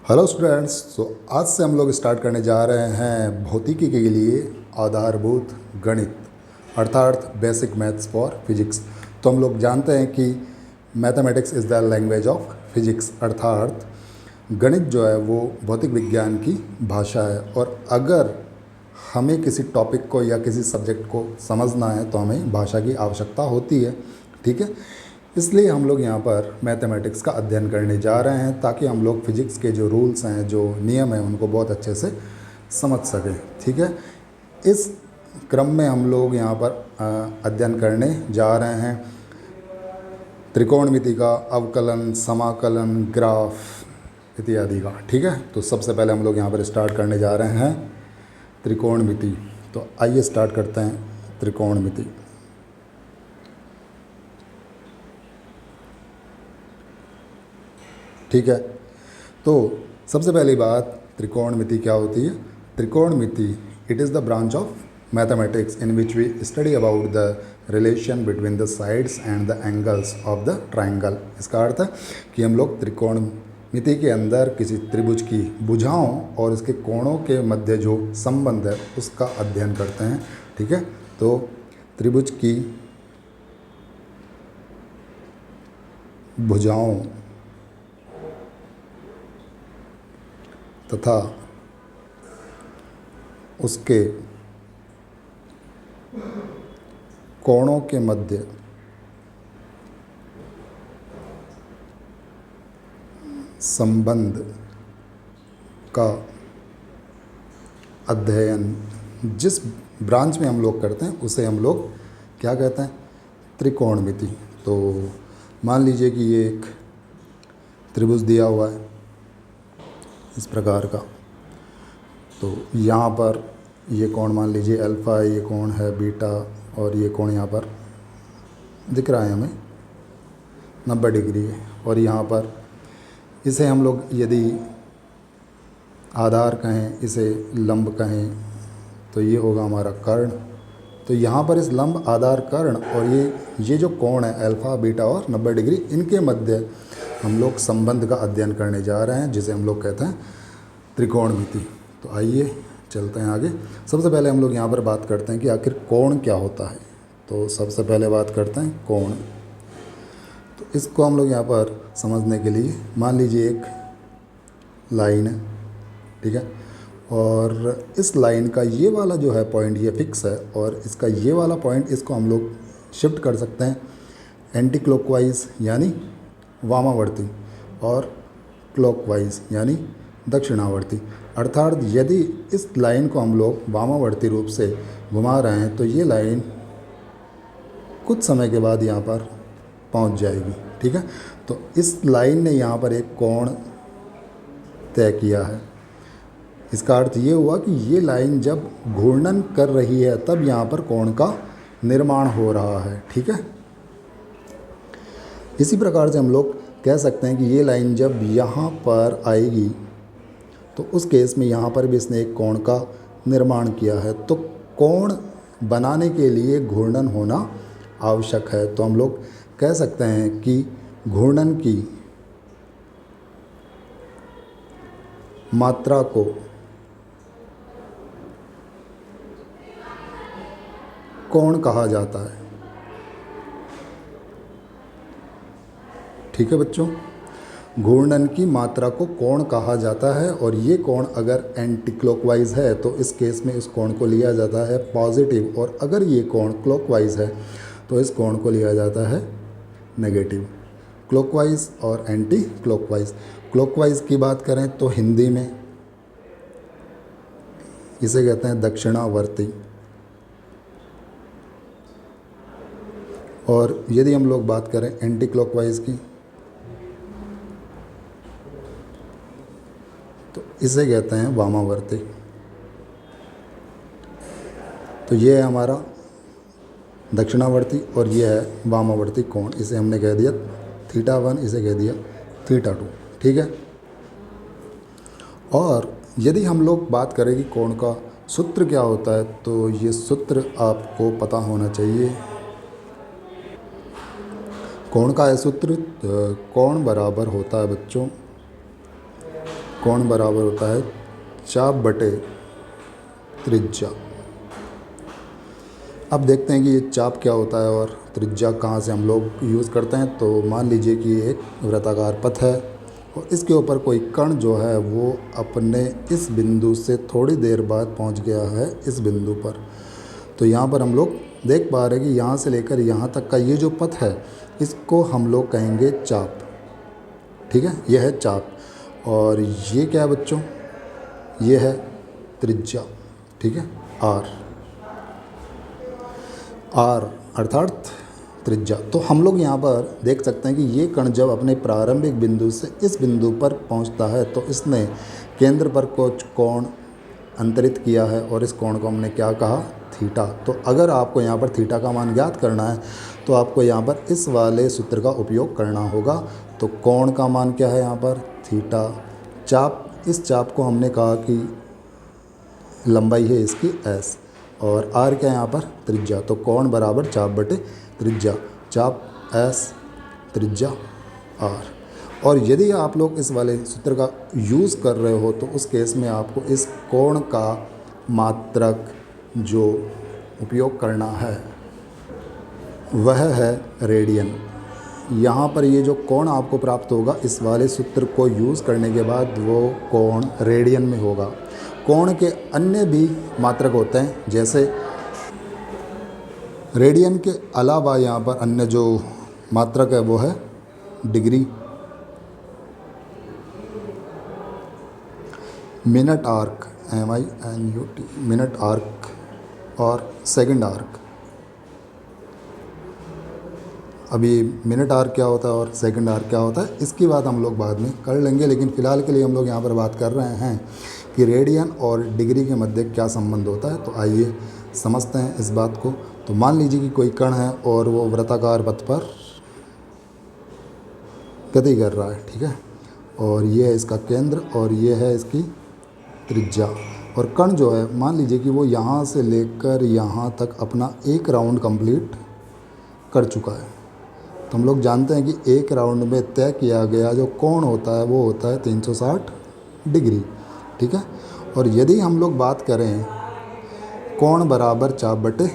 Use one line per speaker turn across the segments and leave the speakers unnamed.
Hello students. आज से हम लोग स्टार्ट करने जा रहे हैं भौतिकी के लिए आधारभूत गणित अर्थात बेसिक मैथ्स फॉर फिजिक्स। तो हम लोग जानते हैं कि mathematics is the language of physics अर्थात गणित जो है वो भौतिक विज्ञान की भाषा है। और अगर हमें किसी टॉपिक को या किसी सब्जेक्ट को समझना है तो हमें भाषा की आवश्यकता होती है। ठीक है, इसलिए हम लोग यहाँ पर मैथमेटिक्स का अध्ययन करने जा रहे हैं ताकि हम लोग फिजिक्स के जो रूल्स हैं, जो नियम हैं, उनको बहुत अच्छे से समझ सकें। ठीक है, इस क्रम में हम लोग यहाँ पर अध्ययन करने जा रहे हैं त्रिकोणमिति का, अवकलन, समाकलन, ग्राफ इत्यादि का। ठीक है, तो सबसे पहले हम लोग यहाँ पर स्टार्ट करने जा रहे हैं त्रिकोणमिति। तो आइए स्टार्ट करते हैं त्रिकोणमिति। ठीक है, तो सबसे पहली बात, त्रिकोणमिति क्या होती है? त्रिकोणमिति it is the branch of mathematics in which we study about the relation between the sides and the angles of the triangle. इसका अर्थ है कि हम लोग त्रिकोणमिति के अंदर किसी त्रिभुज की भुजाओं और इसके कोणों के मध्य जो संबंध है उसका अध्ययन करते हैं। ठीक है, तो त्रिभुज की भुजाओं तथा उसके कोणों के मध्य संबंध का अध्ययन जिस ब्रांच में हम लोग करते हैं उसे हम लोग क्या कहते हैं? त्रिकोणमिति। तो मान लीजिए कि ये एक त्रिभुज दिया हुआ है इस प्रकार का। तो यहाँ पर ये कोण मान लीजिए अल्फ़ा है, ये कोण है बीटा, और ये कोण यहाँ पर दिख रहा है हमें 90 डिग्री है। और यहाँ पर इसे हम लोग यदि आधार कहें, इसे लंब कहें, तो ये होगा हमारा कर्ण। तो यहाँ पर इस लंब, आधार, कर्ण और ये जो कोण है अल्फ़ा, बीटा और 90 डिग्री, इनके मध्य हम लोग संबंध का अध्ययन करने जा रहे हैं जिसे हम लोग कहते हैं त्रिकोणमिति। तो आइए चलते हैं आगे। सबसे पहले हम लोग यहाँ पर बात करते हैं कि आखिर कोण क्या होता है। तो सबसे पहले बात करते हैं कोण। तो इसको हम लोग यहाँ पर समझने के लिए मान लीजिए एक लाइन है। ठीक है, और इस लाइन का ये वाला जो है पॉइंट ये फिक्स है, और इसका ये वाला पॉइंट, इसको हम लोग शिफ्ट कर सकते हैं एंटी क्लॉकवाइज यानी वामावर्ती, और क्लॉकवाइज यानी दक्षिणावर्ती। अर्थात यदि इस लाइन को हम लोग वामावर्ती रूप से घुमा रहे हैं तो ये लाइन कुछ समय के बाद यहाँ पर पहुँच जाएगी। ठीक है, तो इस लाइन ने यहाँ पर एक कोण तय किया है। इसका अर्थ ये हुआ कि ये लाइन जब घूर्णन कर रही है तब यहाँ पर कोण का निर्माण हो रहा है। ठीक है, इसी प्रकार से हम लोग कह सकते हैं कि ये लाइन जब यहाँ पर आएगी तो उस केस में यहाँ पर भी इसने एक कोण का निर्माण किया है। तो कोण बनाने के लिए घूर्णन होना आवश्यक है। तो हम लोग कह सकते हैं कि घूर्णन की मात्रा को कोण कहा जाता है। ठीक है बच्चों, घूर्णन की मात्रा को कोण कहा जाता है, और ये कोण अगर एंटी क्लॉकवाइज है तो इस केस में इस कोण को लिया जाता है पॉजिटिव, और अगर ये कोण क्लॉकवाइज है तो इस कोण को लिया जाता है नेगेटिव। क्लॉकवाइज और एंटी क्लॉकवाइज। क्लॉकवाइज की बात करें तो हिंदी में इसे कहते हैं दक्षिणावर्ती, और यदि हम लोग बात करें एंटी क्लॉकवाइज की तो इसे कहते हैं वामावर्ती। तो ये है हमारा दक्षिणावर्ती और ये है वामावर्ती कोण। इसे हमने कह दिया θ1, इसे कह दिया θ2। ठीक है, और यदि हम लोग बात करें कि कोण का सूत्र क्या होता है तो ये सूत्र आपको पता होना चाहिए। कोण का है सूत्र, कोण बराबर होता है बच्चों कोण बराबर होता है चाप बटे त्रिज्या। अब देखते हैं कि ये चाप क्या होता है और त्रिज्या कहाँ से हम लोग यूज़ करते हैं। तो मान लीजिए कि एक वृत्ताकार पथ है और इसके ऊपर कोई कण जो है वो अपने इस बिंदु से थोड़ी देर बाद पहुंच गया है इस बिंदु पर। तो यहाँ पर हम लोग देख पा रहे हैं कि यहाँ से लेकर यहाँ तक का ये जो पथ है इसको हम लोग कहेंगे चाप। ठीक है, यह है चाप। और ये क्या है बच्चों, ये है त्रिज्या। ठीक है, आर अर्थात त्रिज्या। तो हम लोग यहाँ पर देख सकते हैं कि ये कण जब अपने प्रारंभिक बिंदु से इस बिंदु पर पहुँचता है तो इसने केंद्र पर कुछ कोण अंतरित किया है और इस कोण को हमने क्या कहा, थीटा। तो अगर आपको यहाँ पर थीटा का मान ज्ञात करना है तो आपको यहाँ पर इस वाले सूत्र का उपयोग करना होगा। तो कोण का मान क्या है यहाँ पर, थीटा। चाप, इस चाप को हमने कहा कि लंबाई है इसकी एस, और आर क्या है यहाँ पर, त्रिज्या। तो कोण बराबर चाप बटे त्रिज्या, चाप एस त्रिज्या आर। और यदि आप लोग इस वाले सूत्र का यूज़ कर रहे हो तो उस केस में आपको इस कोण का मात्रक जो उपयोग करना है वह है रेडियन। यहाँ पर ये जो कोण आपको प्राप्त होगा इस वाले सूत्र को यूज़ करने के बाद वो कोण रेडियन में होगा। कोण के अन्य भी मात्रक होते हैं, जैसे रेडियन के अलावा यहाँ पर अन्य जो मात्रक है वो है degree, minute arc MINUT minute arc और सेकंड आर्क। अभी मिनट आर्क क्या होता है और सेकंड आर्क क्या होता है इसकी बात हम लोग बाद में कर लेंगे, लेकिन फ़िलहाल के लिए हम लोग यहाँ पर बात कर रहे हैं कि रेडियन और डिग्री के मध्य क्या संबंध होता है। तो आइए समझते हैं इस बात को। तो मान लीजिए कि कोई कण है और वो वृत्ताकार पथ पर गति कर रहा है। ठीक है, और ये है इसका केंद्र और ये है इसकी त्रिज्या। और कण जो है मान लीजिए कि वो यहाँ से लेकर यहाँ तक अपना एक राउंड कंप्लीट कर चुका है। तो हम लोग जानते हैं कि एक राउंड में तय किया गया जो कोण होता है वो होता है 360 डिग्री। ठीक है, और यदि हम लोग बात करें कोण बराबर चाप बटे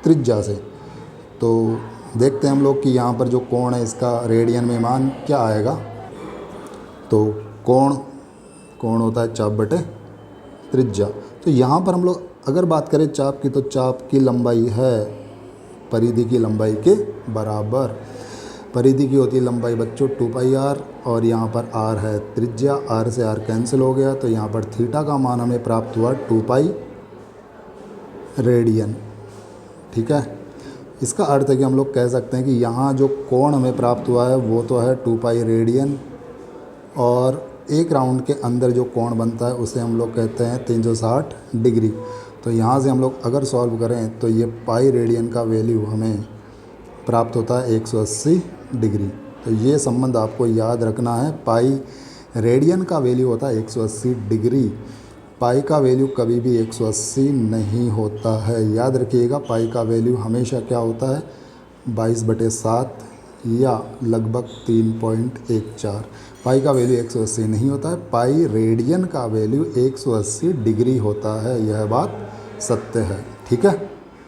त्रिज्या से, तो देखते हैं हम लोग कि यहाँ पर जो कोण है इसका रेडियन में मान क्या आएगा। तो कोण होता है चाप बटे त्रिज्या। तो यहाँ पर हम लोग अगर बात करें चाप की, तो चाप की लंबाई है परिधि की लंबाई के बराबर। परिधि की होती है लंबाई बच्चों 2πr और यहाँ पर r है त्रिज्या। r से r कैंसिल हो गया तो यहाँ पर थीटा का मान हमें प्राप्त हुआ 2π रेडियन। ठीक है, इसका अर्थ है कि हम लोग कह सकते हैं कि यहाँ जो कोण हमें प्राप्त हुआ है वो तो है 2π रेडियन, और एक राउंड के अंदर जो कोण बनता है उसे हम लोग कहते हैं 360 डिग्री। तो यहाँ से हम लोग अगर सॉल्व करें तो ये पाई रेडियन का वैल्यू हमें प्राप्त होता है 180 डिग्री। तो ये संबंध आपको याद रखना है, पाई रेडियन का वैल्यू होता है 180 डिग्री। पाई का वैल्यू कभी भी 180 नहीं होता है, याद रखिएगा। पाई का वैल्यू हमेशा क्या होता है 22/7 या लगभग 3.14। पाई का वैल्यू 180 नहीं होता है, पाई रेडियन का वैल्यू 180 डिग्री होता है। यह बात सत्य है। ठीक है।